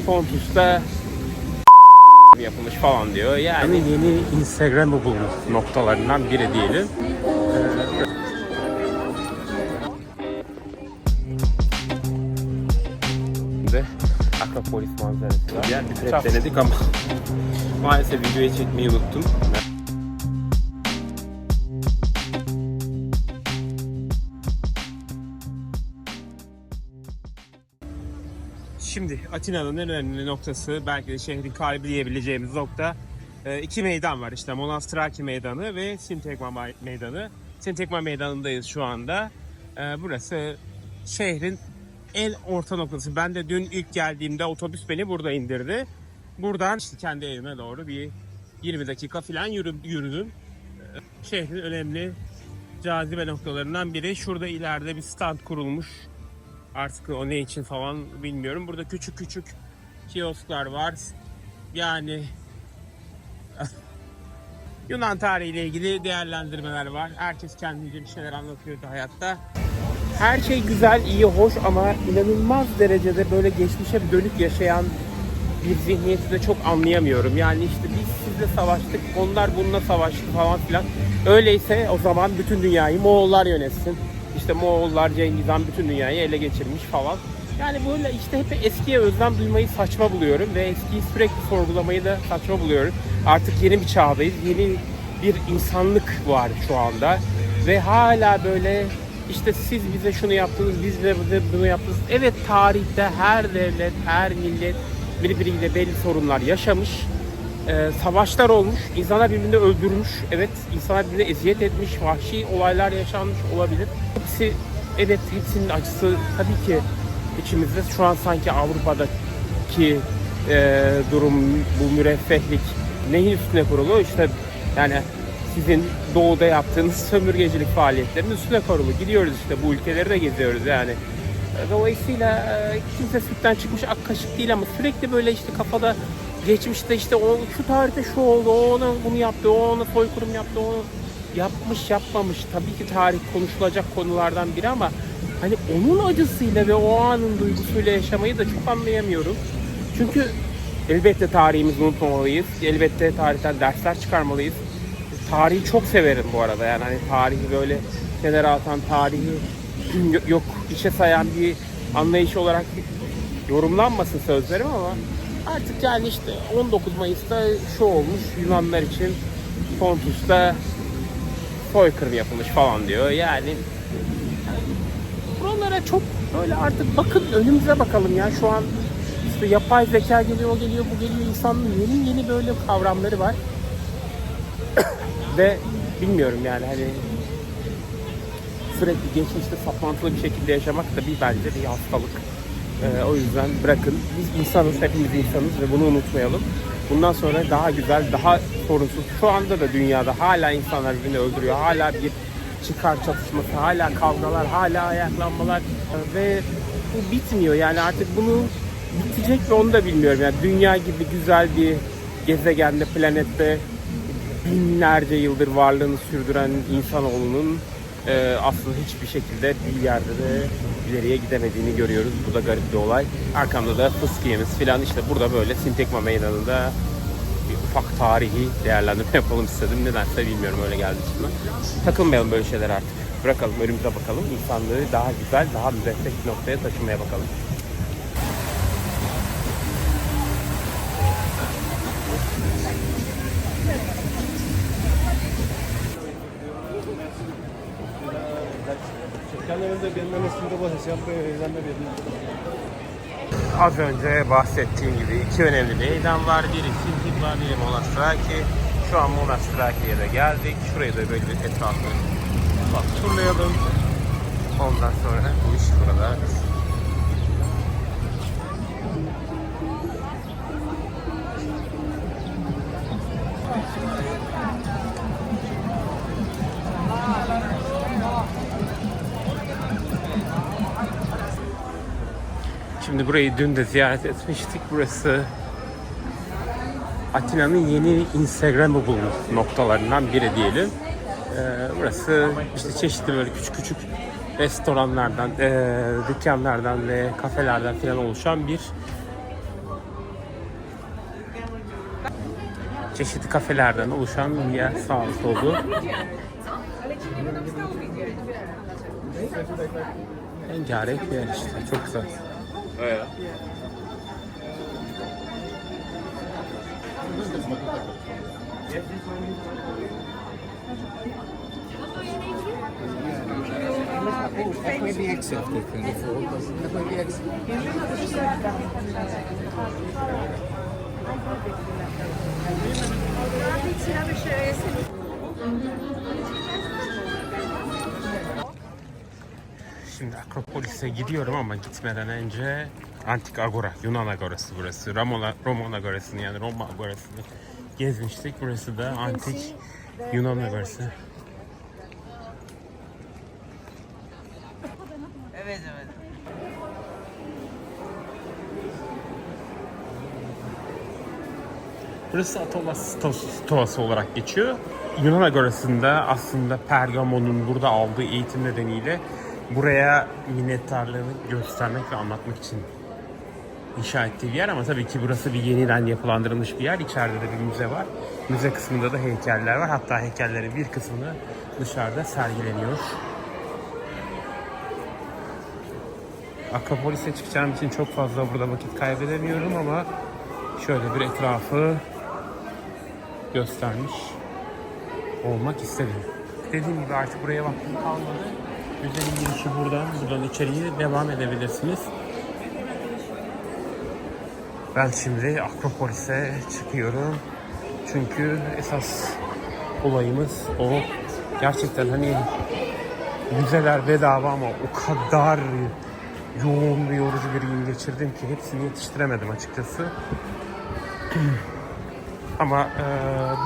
Pontus'ta yapılmış falan diyor. Yani yeni Instagram'able noktalarından biri diyelim. Akropolis manzarası var. Yani bir trap denedik ama maalesef videoyu çekmeyi unuttum. Şimdi Atina'nın en önemli noktası, belki de şehrin kalbi diyebileceğimiz nokta, iki meydan var. İşte Monastraki Meydanı ve Sintegma Meydanı. Sintegma Meydanı'ndayız şu anda. Burası şehrin en orta noktası. Ben de dün ilk geldiğimde otobüs beni burada indirdi. Buradan işte kendi evime doğru bir 20 dakika falan yürüdüm. Şehrin önemli cazibe noktalarından biri. Şurada ileride bir stand kurulmuş. Artık o ne için falan bilmiyorum. Burada küçük küçük kiosklar var. Yani Yunan tarihiyle ilgili değerlendirmeler var. Herkes kendince bir şeyler anlatıyordu hayatta. Her şey güzel, iyi, hoş ama inanılmaz derecede böyle geçmişe dönük yaşayan bir zihniyeti de çok anlayamıyorum. Yani işte biz sizle savaştık, onlar bununla savaştı falan filan. Öyleyse o zaman bütün dünyayı Moğollar yönetsin. İşte Moğollar, Cengiz Han bütün dünyayı ele geçirmiş falan. Yani böyle işte hep eskiye özlem duymayı saçma buluyorum ve eskiyi sürekli sorgulamayı da saçma buluyorum. Artık yeni bir çağdayız, yeni bir insanlık var şu anda ve hala böyle işte siz bize şunu yaptınız, biz de bunu yaptınız. Evet, tarihte her devlet, her millet birbiriyle belli sorunlar yaşamış. Savaşlar olmuş, insanlar birbirini öldürmüş, evet, insanlar birbirine eziyet etmiş, vahşi olaylar yaşanmış olabilir. Evet, hepsinin acısı tabii ki içimizde. Şu an sanki Avrupa'daki durum, bu müreffehlik neyin üstüne kurulu? İşte yani sizin doğuda yaptığınız sömürgecilik faaliyetlerinin üstüne kurulu. Gidiyoruz işte, bu ülkeleri de geziyoruz yani. Dolayısıyla kimse sütten çıkmış ak kaşık değil ama sürekli böyle işte kafada geçmişte işte o şu tarihte şu oldu, o ona bunu yaptı, o ona soykırım yaptı, o yapmış yapmamış. Tabii ki tarih konuşulacak konulardan biri ama hani onun acısıyla ve o anın duygusuyla yaşamayı da çok anlayamıyorum. Çünkü elbette tarihimizi unutmamalıyız. Elbette tarihten dersler çıkarmalıyız. Tarihi çok severim bu arada. Yani hani tarihi böyle kenara atan, tarihi yok işe sayan bir anlayış olarak yorumlanmasın sözlerim ama artık yani işte 19 Mayıs'ta şu olmuş, Yunanlar için Pontus'ta soykırım yapılmış falan diyor. Yani buralara çok böyle artık bakın, önümüze bakalım ya. Şu an işte yapay zeka geliyor, o geliyor, bu geliyor. İnsanın yeni böyle kavramları var. Ve bilmiyorum yani hani sürekli geçmişte saplantılı bir şekilde yaşamak da bence bir hastalık. O yüzden bırakın. Biz insanız, hepimiz insanız ve bunu unutmayalım. Bundan sonra daha güzel, daha sorunsuz. Şu anda da dünyada hala insanlar birbirini öldürüyor. Hala bir çıkar çatışması, hala kavgalar, hala ayaklanmalar ve bu bitmiyor. Yani artık bunu bitecek ve onu da bilmiyorum. Yani dünya gibi güzel bir gezegende, planette binlerce yıldır varlığını sürdüren insanoğlunun aslında hiçbir şekilde bir yerde de ileriye gidemediğini görüyoruz. Bu da garip bir olay. Arkamda da fıskiyemiz filan, işte burada böyle Sintegma Meydanı'nda bir ufak tarihi değerlendirme yapalım istedim. Nedense bilmiyorum, öyle geldi içime. Takılmayalım böyle şeyler artık. Bırakalım, önümüze bakalım. İnsanlığı daha güzel, daha müreffeh bir noktaya taşımaya bakalım. Az önce bahsettiğim gibi iki önemli meydan var. Biri Sintigma, biri Monastraki. Şu an Monastraki'ye de geldik. Şurayı da böyle bir etrafı turlayalım. Ondan sonra bu iş burada. Şimdi burayı dün de ziyaret etmiştik. Burası Atina'nın yeni Instagram'able noktalarından biri diyelim. Burası işte çeşitli böyle küçük küçük restoranlardan, dükkanlardan ve kafelerden falan oluşan bir çeşitli kafelerden oluşan bir yer, sağ solu. Rengarenk bir yer işte, çok güzel. Evet. Şimdi Akropolis'e gidiyorum ama gitmeden önce Antik Agora, Yunan Agorası burası. Roman Agorası'nı, yani Roma Agorası'nı gezmiştik. Burası da Antik Yunan Agorası. Evet evet. Burası Atolas Stoası olarak geçiyor. Yunan Agorası'nda aslında Pergamon'un burada aldığı eğitim nedeniyle buraya minnettarlığını göstermek ve anlatmak için inşa ettiği bir yer, ama tabii ki burası bir yeniden yapılandırılmış bir yer. İçeride de bir müze var. Müze kısmında da heykeller var. Hatta heykellerin bir kısmı dışarıda sergileniyor. Akropolis'e çıkacağım için çok fazla burada vakit kaybedemiyorum ama şöyle bir etrafı göstermiş olmak istedim. Dediğim gibi artık buraya vaktim kalmadı. Müzenin girişi buradan içeriye devam edebilirsiniz. Ben şimdi Akropolis'e çıkıyorum. Çünkü esas olayımız o. Gerçekten hani müzeler bedava ama o kadar yoğun ve yorucu bir gün geçirdim ki hepsini yetiştiremedim açıkçası. Ama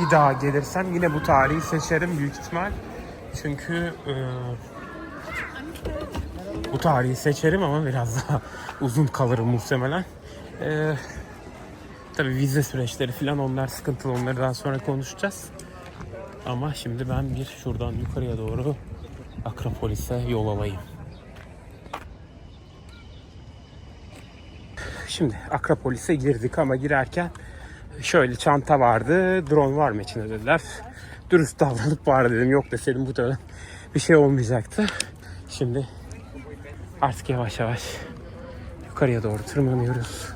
bir daha gelirsem yine bu tarihi seçerim büyük ihtimal. Çünkü bu tarihi seçerim ama biraz daha uzun kalırım muhtemelen. Tabii vize süreçleri falan, onlar sıkıntılı, onları daha sonra konuşacağız. Ama şimdi ben bir şuradan yukarıya doğru Akropolis'e yol alayım. Şimdi Akropolis'e girdik ama girerken şöyle çanta vardı. Drone var mı içinde dediler. Dürüst davranıp var dedim. Yok deseydim bu da bir şey olmayacaktı. Şimdi artık yavaş yavaş yukarıya doğru tırmanıyoruz.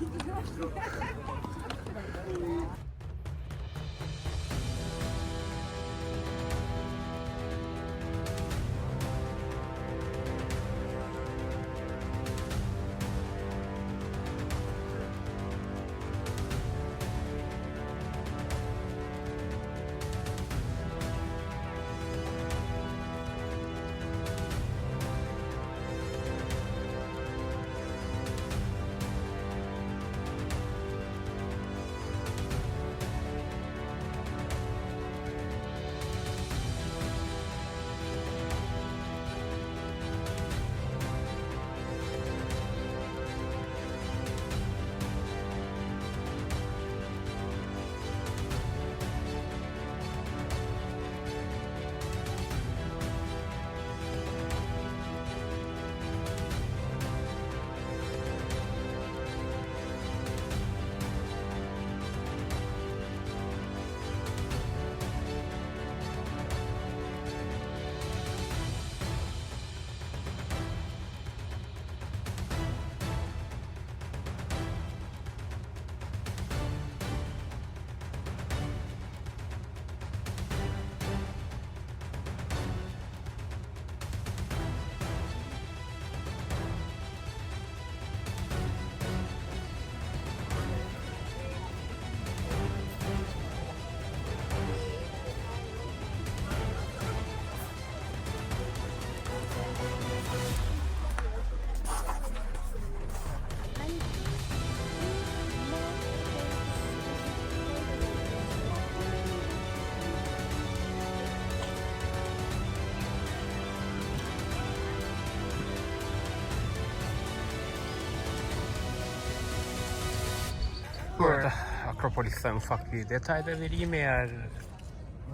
Bu arada Akropolis'ten ufak bir detay da vereyim. Eğer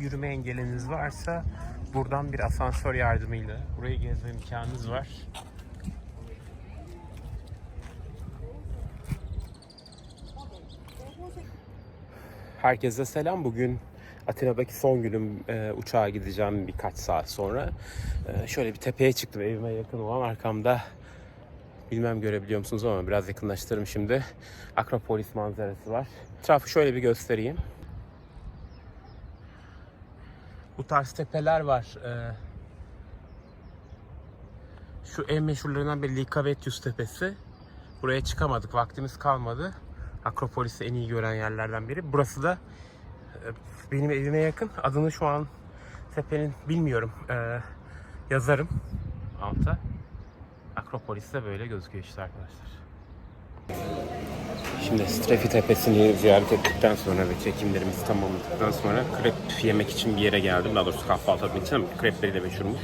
yürüme engeliniz varsa buradan bir asansör yardımıyla burayı gezme imkanınız var. Herkese selam. Bugün Atina'daki son günüm, uçağa gideceğim birkaç saat sonra. Şöyle bir tepeye çıktım, evime yakın olan. Arkamda bilmem görebiliyor musunuz ama biraz yakınlaştırırım şimdi. Akropolis manzarası var. Etrafı şöyle bir göstereyim. Bu tarz tepeler var. Şu en meşhurlarından biri Lycabettus Tepesi. Buraya çıkamadık, vaktimiz kalmadı. Akropolis'i en iyi gören yerlerden biri. Burası da benim evime yakın. Adını şu an tepenin bilmiyorum. Yazarım alta. Akropolis de böyle gözüküyor işte arkadaşlar. Şimdi Strefi Tepesi'ni ziyaret ettikten sonra ve çekimlerimizi tamamladıktan sonra krep yemek için bir yere geldim. Daha doğrusu kahvaltı etmek için ama krepleri de meşhurmuş.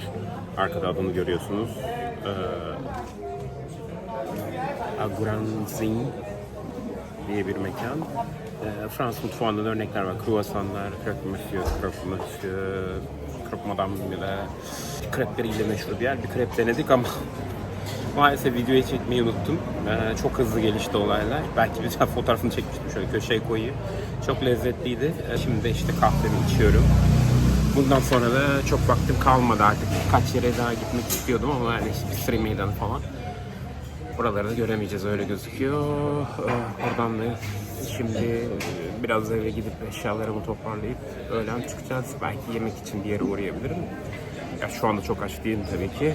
Arkada adını görüyorsunuz. Aguranzin diye bir mekan. Fransız mutfağından örnekler var. Kruvasanlar, croque monsieur, croque madame ile krepleriyle meşhur bir yer. Bir krep denedik ama maalesef videoyu çekmeyi unuttum. Çok hızlı gelişti olaylar. Belki bir fotoğrafını çekmiştim, şöyle köşeye koyayım. Çok lezzetliydi. Şimdi de işte kahvemi içiyorum. Bundan sonra da çok vaktim kalmadı artık. Kaç yere daha gitmek istiyordum ama yani işte Sri Meydanı falan. Oraları da göremeyeceğiz, öyle gözüküyor. Oradan da şimdi biraz eve gidip eşyalarımı toparlayıp öğlen çıkacağız. Belki yemek için bir yere uğrayabilirim. Ya şu anda çok aç değilim tabii ki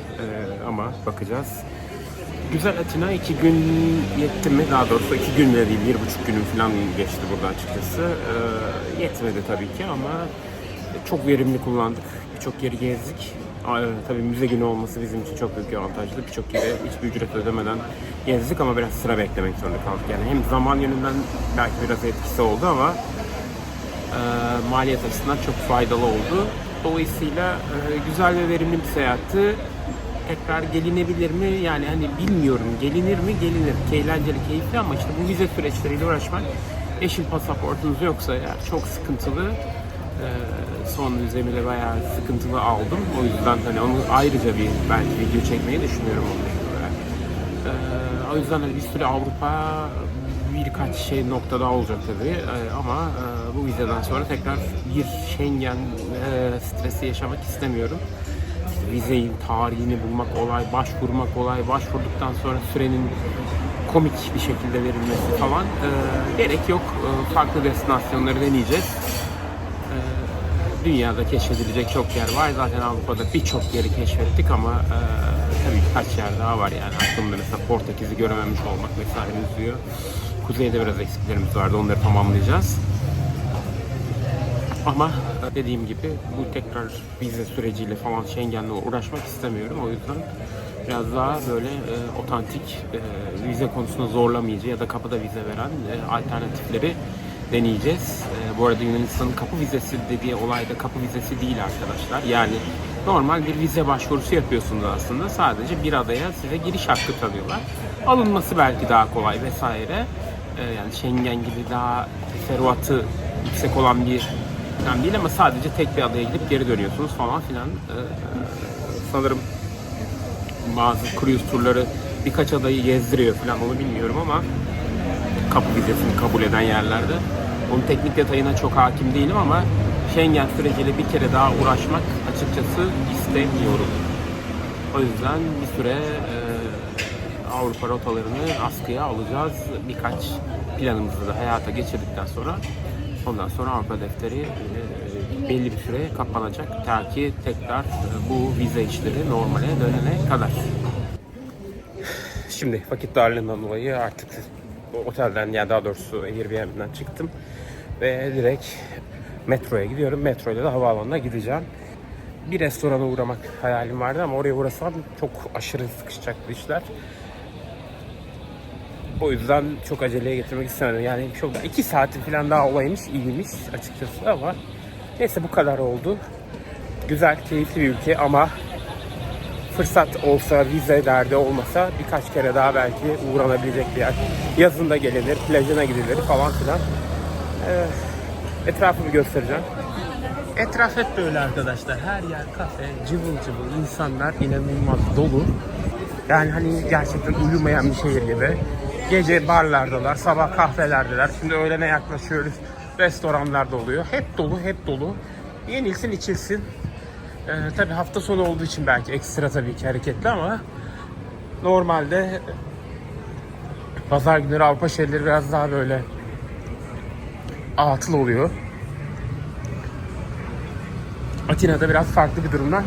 ama bakacağız. Güzel Atina, 2 gün yetti mi? Daha doğrusu 2 gün de değil, 1,5 günüm falan geçti burada açıkçası. Yetmedi tabii ki ama çok verimli kullandık. Birçok yeri gezdik. Tabii müze günü olması bizim için çok büyük bir avantajlı. Birçok yere hiçbir ücret ödemeden gezdik ama biraz sıra beklemek zorunda kaldık. Yani hem zaman yönünden belki biraz etkisi oldu ama maliyet açısından çok faydalı oldu. Dolayısıyla güzel ve verimli bir seyahatti. Tekrar gelinebilir mi? Yani hani bilmiyorum. Gelinir mi? Gelinir. Eğlenceli, keyifli ama işte bu vize süreçleriyle uğraşmak, yeşil pasaportunuz yoksa eğer çok sıkıntılı. Son vizemi de bayağı sıkıntılı aldım. O yüzden hani onu ayrıca bir belki video çekmeyi düşünüyorum onunla ilgili olarak. O yüzden hani bir süre Avrupa birkaç noktada olacak tabii ama bu vizeden sonra tekrar bir Schengen stresi yaşamak istemiyorum. İşte vizenin tarihini bulmak kolay, başvurmak kolay, başvurduktan sonra sürenin komik bir şekilde verilmesi falan gerek yok. Farklı destinasyonları deneyeceğiz. Dünyada keşfedilecek çok yer var. Zaten Avrupa'da birçok yeri keşfettik ama tabii birkaç yer daha var yani. Aklımda mesela Portekiz'i görememiş olmak vesaire üzüyor. Kuzeyde biraz eksiklerimiz vardı. Onları tamamlayacağız. Ama dediğim gibi bu tekrar vize süreciyle falan Schengen'le uğraşmak istemiyorum. O yüzden biraz daha böyle otantik vize konusunda zorlamayıcı ya da kapıda vize veren alternatifleri deneyeceğiz. Bu arada Yunanistan'ın kapı vizesi dediği olayda kapı vizesi değil arkadaşlar. Yani normal bir vize başvurusu yapıyorsunuz aslında. Sadece bir adaya size giriş hakkı tanıyorlar. Alınması belki daha kolay vesaire. Yani Schengen gibi daha teferruatı yüksek olan bir yani değil ama sadece tek bir adaya gidip geri dönüyorsunuz falan filan. Sanırım bazı cruise turları birkaç adayı gezdiriyor falan, onu bilmiyorum ama kapı vizesini kabul eden yerlerde. Onun teknik detayına çok hakim değilim ama Schengen süreciyle bir kere daha uğraşmak açıkçası istemiyorum. O yüzden bir süre Avrupa rotalarını askıya alacağız. Birkaç planımızı da hayata geçirdikten sonra ondan sonra Avrupa defteri belli bir süre kapanacak. Ta ki tekrar bu vize işleri normale dönene kadar. Şimdi vakit darlığından dolayı artık otelden, ya daha doğrusu Airbnb'den çıktım ve direkt metroya gidiyorum. Metroyla da havaalanına gideceğim. Bir restorana uğramak hayalim vardı ama oraya uğrasam çok aşırı sıkışacaktı işler. O yüzden çok aceleye getirmek istemedim. Yani şurada 2 saati falan daha olaymış, iyiymiş açıkçası ama neyse bu kadar oldu. Güzel, keyifli bir ülke ama fırsat olsa, vize derdi olmasa birkaç kere daha belki uğranabilecek bir yer. Yazında gelinir, plajına gidilir falan filan. Etrafı bir göstereceğim. Etraf hep böyle arkadaşlar. Her yer kafe, cıvıl cıvıl, insanlar inanılmaz dolu. Yani hani gerçekten uyumayan bir şehir gibi. Gece barlardalar, sabah kahvelerdeler. Şimdi öğlene yaklaşıyoruz. restoranlar da oluyor. Hep dolu, hep dolu. Yenilsin, içilsin. Tabii hafta sonu olduğu için belki ekstra tabii ki hareketli ama normalde pazar günleri Avrupa şehirleri biraz daha böyle atıl oluyor. Atina'da biraz farklı bir durumdan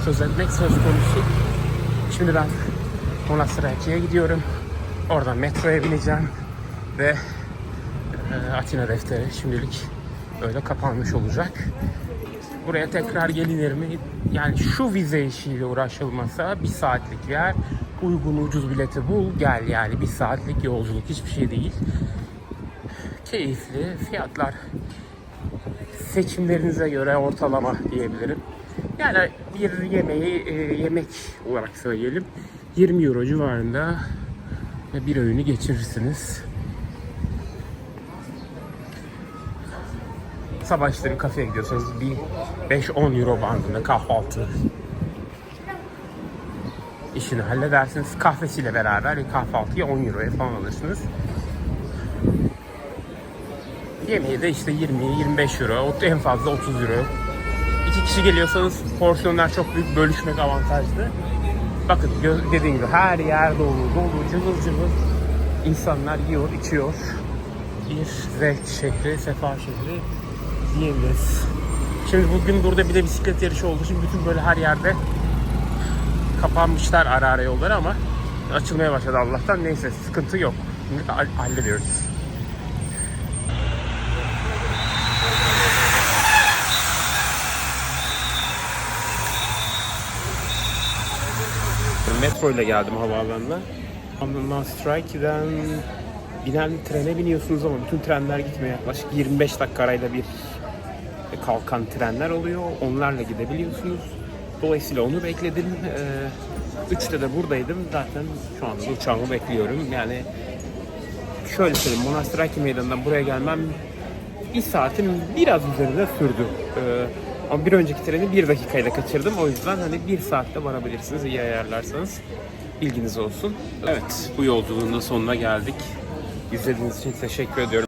söz etmek söz konusu. Şimdi ben Monastraki'ye gidiyorum. Oradan metroya bineceğim ve Atina defteri şimdilik öyle kapanmış olacak. Buraya tekrar gelinir mi? Yani şu vize işiyle uğraşılmasa 1 saatlik yer, uygun ucuz bileti bul gel, yani 1 saatlik yolculuk, hiçbir şey değil. Keyifli fiyatlar, seçimlerinize göre ortalama diyebilirim. Yani bir yemeği yemek olarak söyleyelim 20 euro civarında ve bir öğünü geçirirsiniz. Sabah işte bir kafeye gidiyorsanız bir 5-10 euro bandında kahvaltı işini halledersiniz. Kahvesiyle beraber kahvaltıyı 10 euroya falan alırsınız. Yemeği de işte 20-25 euro, en fazla 30 euro. 2 kişi geliyorsanız porsiyonlar çok büyük, bölüşmek avantajlı. Bakın dediğim gibi her yer dolu, cıvıl cıvıl. İnsanlar yiyor, içiyor. Bir zevk şehri, sefa şehri diyebiliriz. Şimdi bugün burada bir de bisiklet yarışı olduğu için bütün böyle her yerde kapanmışlar ara ara yolları ama açılmaya başladı Allah'tan. Neyse, sıkıntı yok. Şimdi hallediyoruz. Metro ile geldim havaalanına. Monastraki'den binen trene biniyorsunuz ama bütün trenler gitmiyor. Yaklaşık 25 dakika arayla bir kalkan trenler oluyor. Onlarla gidebiliyorsunuz. Dolayısıyla onu bekledim. 3'te de buradaydım. Zaten şu anda uçağımı bekliyorum. Yani şöyle söyleyeyim, Monastraki meydanından buraya gelmem 1 saatin biraz üzerinde sürdü. Ama bir önceki treni 1 dakikayla kaçırdım. O yüzden hani 1 saatte varabilirsiniz iyi ayarlarsanız. Bilginiz olsun. Evet, bu yolculuğun da sonuna geldik. İzlediğiniz için teşekkür ediyorum.